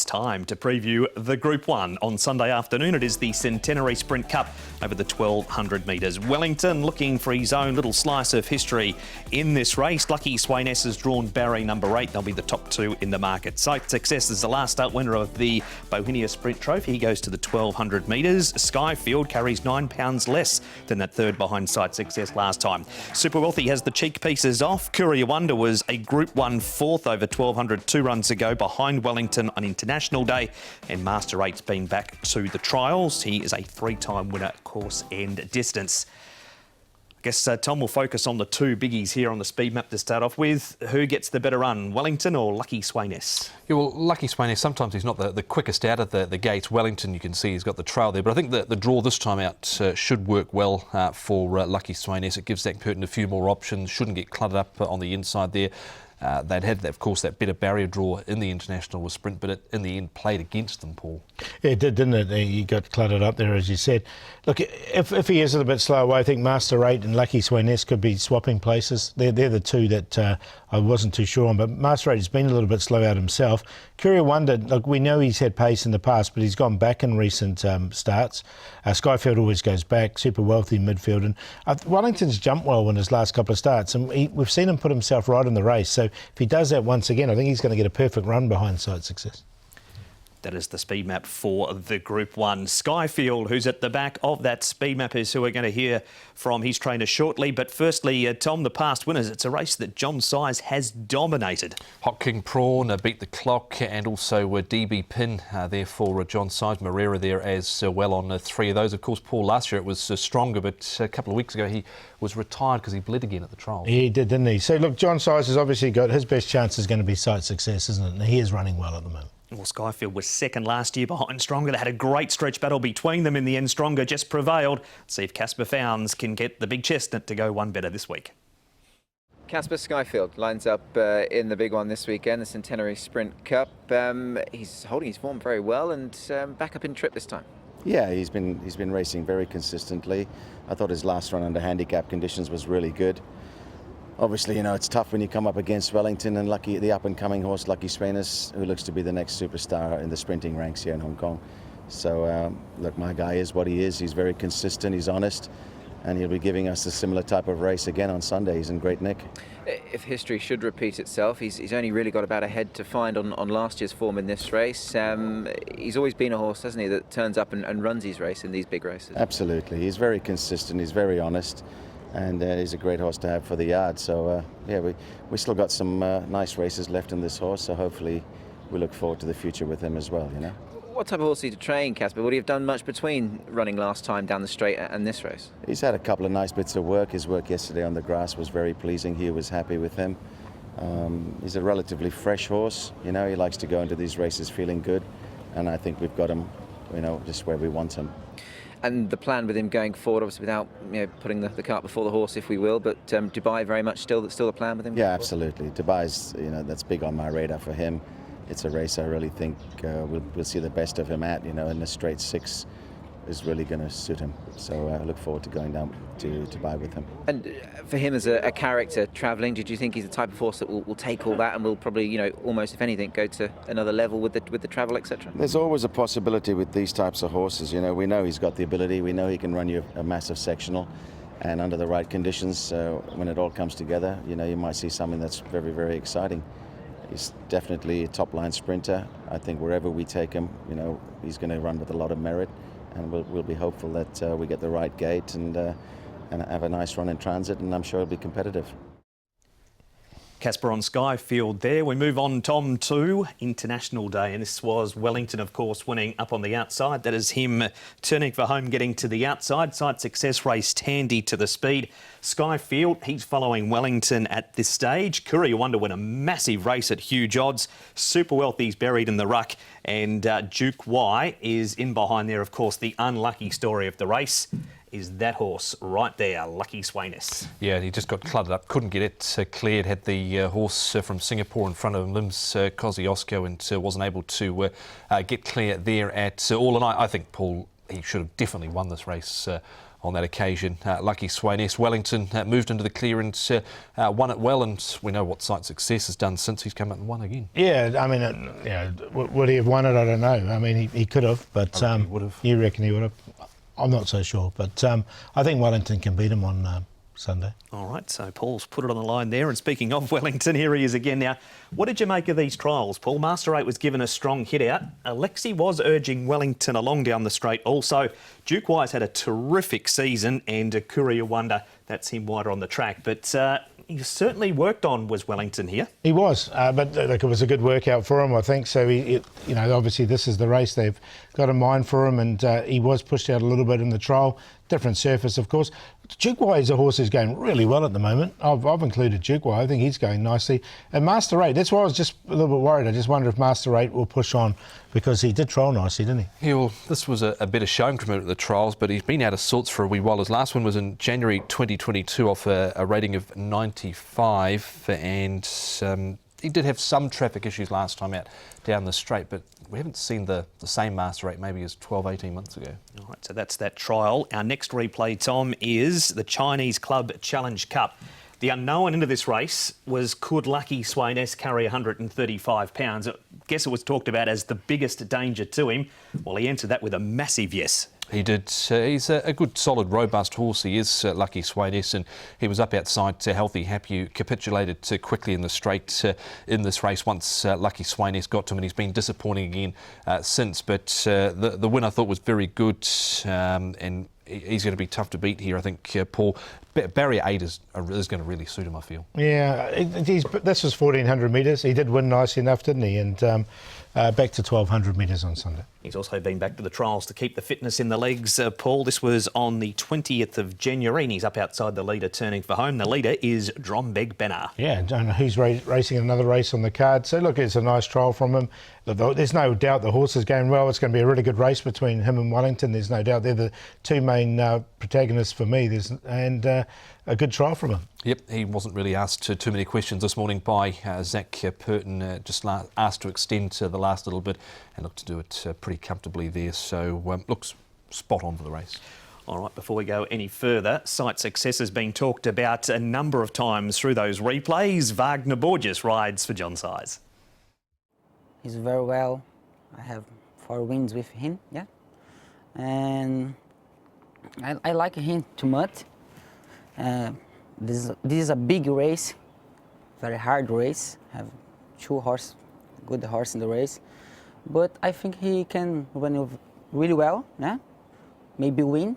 time to preview the Group 1. On Sunday afternoon, it is the Centenary Sprint Cup over the 1200 metres. Wellington looking for his own little slice of history in this race. Lucky Swainess has drawn Barry number 8. They'll be the top two in the market. Sight Success is the last start winner of the Bohemia Sprint Trophy. He goes to the 1200 metres. Skyfield carries £9 less than that third behind Sight Success last time. Super Wealthy has the cheek pieces off. Courier Wonder was a Group 1 fourth over 1200 2 runs ago behind Wellington on International Day, and Master 8's been back to the trials. He is a three-time winner, course and distance. I guess Tom will focus on the two biggies here on the speed map to start off with. Who gets the better run, Wellington or Lucky Swainess? Yeah, well, Lucky Swainess, sometimes he's not the quickest out of the gates. Wellington, you can see he's got the trail there, but I think the draw this time out should work well for Lucky Swainess. It gives Zach Purton a few more options, shouldn't get cluttered up on the inside there. They'd had, of course, that better barrier draw in the international sprint, but it, in the end, played against them, Paul. Yeah, it did, didn't it? He got cluttered up there, as you said. Look, if he is a little bit slow away, I think Master 8 and Lucky Swainess could be swapping places. They're the two that I wasn't too sure on, but Master 8 has been a little bit slow out himself. Courier Wonder, look, we know he's had pace in the past, but he's gone back in recent starts. Skyfield always goes back, Super Wealthy midfield. And Wellington's jumped well in his last couple of starts, and we've seen him put himself right in the race. So if he does that once again, I think he's going to get a perfect run behind Sight Success. That is the speed map for the Group 1. Skyfield, who's at the back of that speed map, is who we're going to hear from his trainer shortly. But firstly, Tom, the past winners. It's a race that John Size has dominated. Hot King Prawn beat the clock, and also DB Pin there for John Size. Marrera there as well on three of those. Of course, Paul, last year it was stronger, but a couple of weeks ago he was retired because he bled again at the trial. He did, didn't he? So look, John Size has obviously got his best chance is going to be Sight Success, isn't it? And he is running well at the moment. Well, Skyfield was second last year behind Stronger. They had a great stretch battle between them in the end. Stronger just prevailed. Let's see if Casper Founds can get the big chestnut to go one better this week. Casper Skyfield lines up in the big one this weekend, the Centenary Sprint Cup. He's holding his form very well and back up in trip this time. Yeah, he's been racing very consistently. I thought his last run under handicap conditions was really good. Obviously, you know, it's tough when you come up against Wellington and the up-and-coming horse, Lucky Swainess, who looks to be the next superstar in the sprinting ranks here in Hong Kong. So, look, my guy is what he is. He's very consistent, he's honest, and he'll be giving us a similar type of race again on Sunday. He's in great nick. If history should repeat itself, he's only really got about a head to find on last year's form in this race. He's always been a horse, hasn't he, that turns up and runs his race in these big races. Absolutely. He's very consistent, he's very honest. And he's a great horse to have for the yard. So, yeah, we still got some nice races left in this horse, so hopefully we look forward to the future with him as well, you know. What type of horse is he to train, Casper? Would he have done much between running last time down the straight and this race? He's had a couple of nice bits of work. His work yesterday on the grass was very pleasing. He was happy with him. He's a relatively fresh horse. You know, he likes to go into these races feeling good, and I think we've got him, you know, just where we want him. And the plan with him going forward, obviously without putting the cart before the horse, if we will, but Dubai very much still the plan with him? Yeah, absolutely. Dubai's, you know, that's big on my radar for him. It's a race I really think we'll see the best of him at, you know, and the straight 6 is really going to suit him. So I look forward to going down to Dubai with him. And for him as a character travelling, did you think he's the type of horse that will take all that and will probably, you know, almost, if anything, go to another level with the travel, etc.? There's always a possibility with these types of horses. You know, we know he's got the ability. We know he can run you a massive sectional. And under the right conditions, when it all comes together, you know, you might see something that's very, very exciting. He's definitely a top-line sprinter. I think wherever we take him, you know, he's going to run with a lot of merit. And we'll be hopeful that we get the right gate and have a nice run in transit, and I'm sure it'll be competitive. Casper on Skyfield there. We move on, Tom, to International Day, and this was Wellington, of course, winning up on the outside. That is him turning for home, getting to the outside. Sight Success raced handy to the speed. Skyfield, he's following Wellington at this stage. Courier Wonder win a massive race at huge odds. Super Wealthy's buried in the ruck, and Duke Y is in behind there. Of course, the unlucky story of the race is that horse right there, Lucky Swainess. Yeah, he just got cluttered up, couldn't get it cleared, had the horse from Singapore in front of him, Lims Kosciuszko, and wasn't able to get clear there at all. And I think, Paul, he should have definitely won this race on that occasion. Lucky Swainess. Wellington moved into the clear and won it well, and we know what Sight Success has done since he's come out and won again. Yeah, I mean, would he have won it? I don't know. I mean, he could have, but he would have. You reckon he would have? I'm not so sure, but I think Wellington can beat him on Sunday. All right, so Paul's put it on the line there. And speaking of Wellington, here he is again now. What did you make of these trials, Paul? Master 8 was given a strong hit out. Alexi was urging Wellington along down the straight. Also, Duke Wise had a terrific season, and Courier Wonder, that's him wider on the track. But he certainly worked on, was Wellington here. He was, but look, it was a good workout for him, I think. So, obviously this is the race they've got in mind for him, and he was pushed out a little bit in the trial. Different surface, of course. Duke Wise is a horse who's going really well at the moment. I've included Duke Wise. I think he's going nicely. And Master 8, that's why I was just a little bit worried. I just wonder if Master 8 will push on, because he did trial nicely, didn't he? Yeah, well, this was a better showing from him at the trials, but he's been out of sorts for a wee while. His last one was in January 2022 off a rating of 95, and he did have some traffic issues last time out down the straight, but we haven't seen the same Master 8 maybe as 12, 18 months ago. All right, so that's that trial. Our next replay, Tom, is the Chinese Club Challenge Cup. The unknown into this race was, could Lucky Swainess carry 135 pounds? I guess it was talked about as the biggest danger to him. Well, he answered that with a massive yes. He did. He's a good, solid, robust horse. He is Lucky Swainess, and he was up outside Healthy Happy, who capitulated quickly in the straight in this race once Lucky Swainess got to him, and he's been disappointing again since. But the win, I thought, was very good, and he's going to be tough to beat here, I think, Paul. Barrier 8 is going to really suit him, I feel. Yeah, this was 1,400 metres. He did win nicely enough, didn't he? And back to 1,200 metres on Sunday. He's also been back to the trials to keep the fitness in the legs, Paul. This was on the 20th of January, and he's up outside the leader turning for home. The leader is Drombeg Benner. Yeah, don't know who's racing another race on the card. So, look, it's a nice trial from him. There's no doubt the horse is going well. It's going to be a really good race between him and Wellington. There's no doubt they're the two main protagonists for me. And a good trial from him. Yep, he wasn't really asked too many questions this morning by Zach Purton. Just asked to extend the last little bit and looked to do it pretty comfortably there. So looks spot on for the race. All right, before we go any further, Sight Success has been talked about a number of times through those replays. Wagner Borges rides for John Size. He's very well. I have 4 wins with him, yeah. And I like him too much. This is a big race, very hard race. Have 2 good horse in the race, but I think he can run really well. Yeah, maybe win.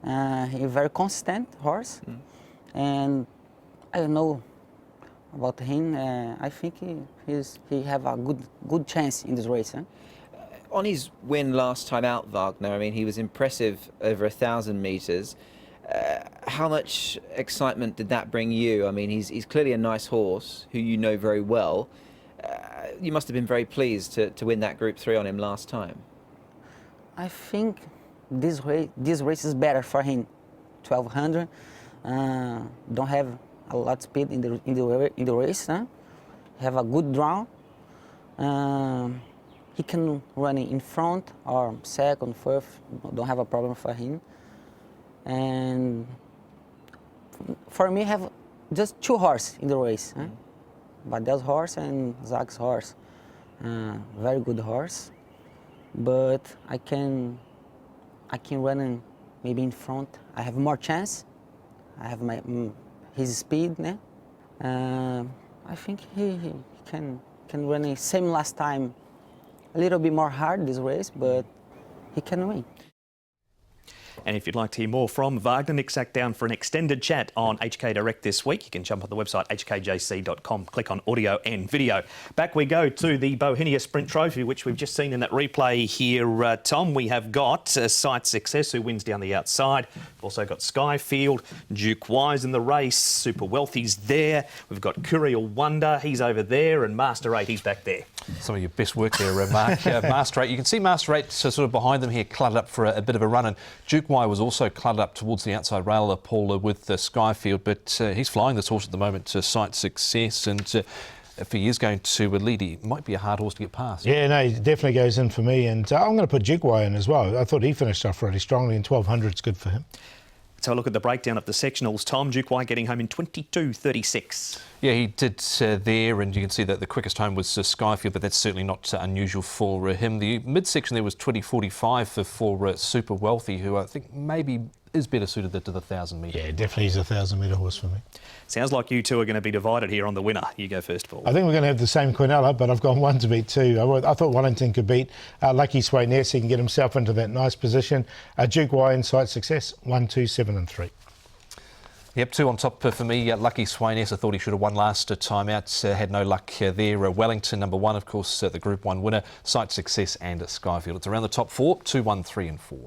He's a very consistent horse, and I don't know about him. I think he have a good chance in this race. On his win last time out, Wagner, I mean, he was impressive over 1,000 metres. How much excitement did that bring you? I mean, he's clearly a nice horse who you know very well. You must have been very pleased to win that Group 3 on him last time. I think this race is better for him. 1,200. Don't have a lot of speed in the race. Huh? Have a good draw. He can run in front or second, fourth. Don't have a problem for him. And for me, have just 2 horses in the race. Badel's horse and Zach's horse. Very good horse, but I can run maybe in front. I have more chance. I have his speed. I think he can run the same last time. A little bit more hard this race, but he can win. And if you'd like to hear more from Wagner, Nick sat down for an extended chat on HK Direct this week. You can jump on the website hkjc.com, click on audio and video. Back we go to the Bohemia Sprint Trophy, which we've just seen in that replay here, Tom. We have got Sight Success, who wins down the outside. We've also got Skyfield, Duke Wise in the race, Super Wealthy's there. We've got Courier Wonder, he's over there, and Master 8, he's back there. Some of your best work there, Mark. Master 8, you can see Master 8 sort of behind them here, cluttered up for a bit of a run, and Duke Wise was also cluttered up towards the outside rail, Paul, with Skyfield, but he's flying this horse at the moment to Sight Success, and if he is going to lead, he might be a hard horse to get past. Yeah, no, he definitely goes in for me, and I'm going to put Jigway in as well. I thought he finished off really strongly, and 1200's good for him. So a look at the breakdown of the sectionals. Tom Duquoy getting home in 22.36. Yeah, he did there, and you can see that the quickest home was Skyfield, but that's certainly not unusual for him. The midsection there was 20.45 for Super Wealthy, who I think maybe is better suited to the 1,000 metre. Yeah, definitely he's a 1,000-metre horse for me. Sounds like you two are going to be divided here on the winner. You go first, Paul. I think we're going to have the same Quinella, but I've gone one to beat two. I thought Wellington could beat Lucky Swayness. He can get himself into that nice position. Duke Y Insight Success, 1, 2, 7 and 3. Yep, 2 on top for me. Lucky Swayness, I thought he should have won last time out. Had no luck there. Wellington, number 1, of course, the Group 1 winner. Sight Success and Skyfield. It's around the top 4, 2, 1, 3 and 4.